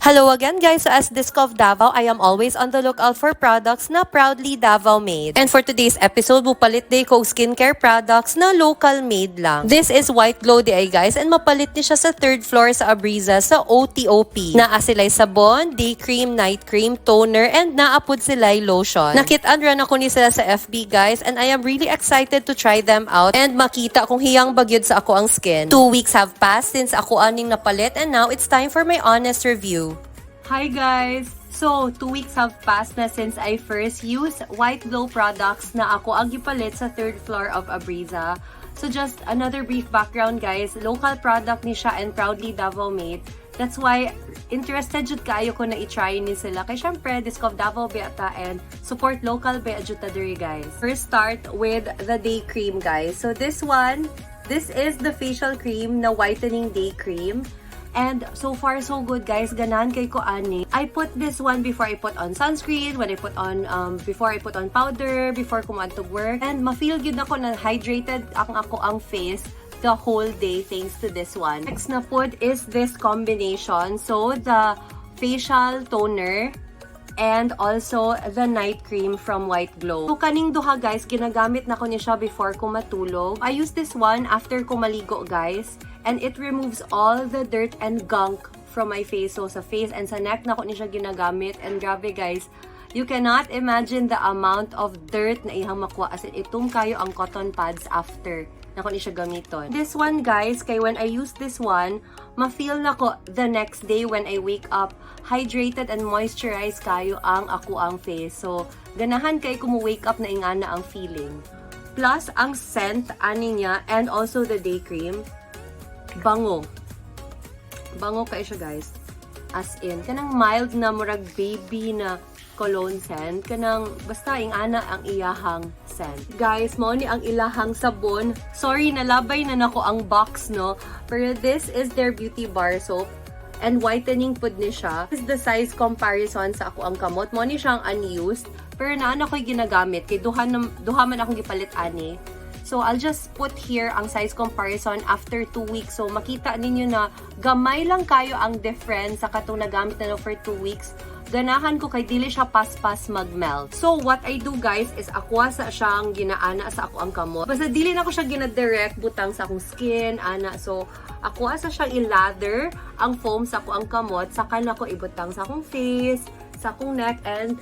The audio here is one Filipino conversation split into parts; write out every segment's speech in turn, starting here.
Hello again guys, so as Disc of Davao, I am always on the lookout for products na proudly Davao made. And for today's episode, bupalit day ko skincare products na local made lang. This is White Glow day guys, and mapalit ni siya sa 3rd floor sa Abriza sa OTOP. Naa sila'y sabon, day cream, night cream, toner, and naapod sila'y lotion. Nakit-an run ako ni sila sa FB guys, and I am really excited to try them out and makita kung hiyang bagyod sa ako ang skin. 2 weeks have passed since ako aning napalit, and now it's time for my honest review. Hi guys! So, 2 weeks have passed na since I first used White Glow products na ako ang gipalit sa 3rd floor of Abriza. So, just another brief background guys. Local product ni siya and proudly Davao made. That's why, interested jud kaayo ko na i-try ni sila. Kaya syempre, Disc of Davao beata and support local beata jud ta diri guys. First start with the day cream guys. So, this is the facial cream na whitening day cream. And so far, so good, guys. Ganan kay ko ani. I put this one before I put on sunscreen, when I put on, before I put on powder, before kumaan to work. And ma-feel good ako na hydrated ang face the whole day thanks to this one. Next na put is this combination. So, the facial toner and also the night cream from White Glow. So, kaning duha guys, ginagamit na ko niya siya before ko matulog. I use this one after ko maligo guys. And it removes all the dirt and gunk from my face. So, sa face and sa neck na ko niya siya ginagamit. And grabe guys, you cannot imagine the amount of dirt na ihang makuha. As in, itum kayo ang cotton pads after na ko niya siya gamiton. This one guys, kay when I use this one, ma-feel na ko the next day when I wake up, hydrated and moisturized kayo ang face. So, ganahan kay kung wake up na ingana ang feeling. Plus, ang scent, ani niya, and also the day cream, bango. Bango kayo siya guys. As in, kanang mild na murag baby na cologne scent. Kanang basta ingana ang iyahang scent. Guys, mao ni ang ilahang sabon. Sorry, nalabay na nako ang box, no? Pero this is their beauty bar soap. And whitening pud ni siya. This is the size comparison sa ako ang kamot. Mao ni siyang unused. Pero naan ako'y ginagamit. Kay duha man akong gipalit ani. So, I'll just put here ang size comparison after 2 weeks. So, makita ninyo na gamay lang kayo ang difference sa katong nagamit na for 2 weeks. Ganahan ko kay dili siya pas-pas mag-melt. So, what I do guys is aqua sa siyang ginaana sa ako ang kamot. Basta dili na ko siya gina-direct butang sa akong skin, ana. So, aqua sa siyang i-lather ang foam sa ako ang kamot. Saka na ko ibutang sa akong face, sa akong neck, and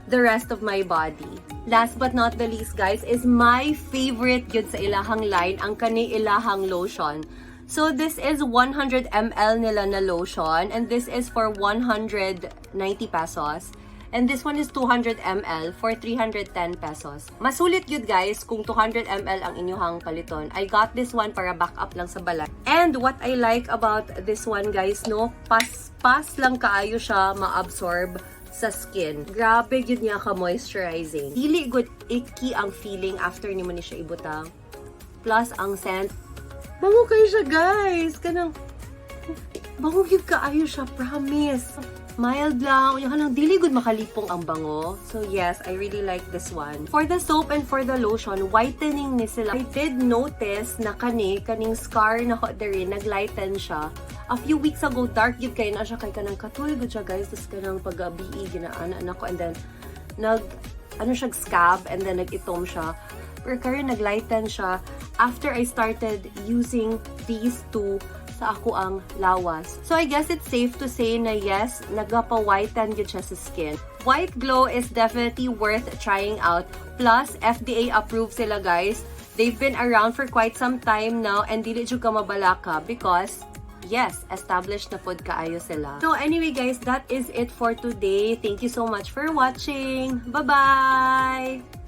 the rest of my body. Last but not the least, guys, is my favorite yun sa ilahang line, ang kani ilahang lotion. So, this is 100 ml nila na lotion, and this is for 190 pesos. And this one is 200 ml for 310 pesos. Masulit yun, guys, kung 200 ml ang inyong paliton. I got this one para backup lang sa balat. And what I like about this one, guys, no, pas lang kaayo siya ma-absorb sa skin. Grabe yun niya ka-moisturizing. Dili good icky ang feeling after ni mo ni siya ibutang. Plus, ang scent. Bango kayo siya, guys! Kanang, bango yun kaayo siya, promise. Mild lang. Yung halang dili good makalipong ang bango. So, yes, I really like this one. For the soap and for the lotion, whitening ni sila. I did notice na kaning scar na ko rin, naglighten siya. A few weeks ago, dark yun kayo na siya kay kanang katulog siya guys. Tapos kanang pag-abii, ginaan ako. And then, siya scab and then nag-itom siya. Pero karon naglighten siya after I started using these two sa ako ang lawas. So I guess it's safe to say na yes, nagapa-whiten yun siya sa skin. White Glow is definitely worth trying out. Plus, FDA approved sila guys. They've been around for quite some time now and dili jud ka mabalaka because yes, established na pod kaayo sila. So anyway guys, that is it for today. Thank you so much for watching. Bye-bye!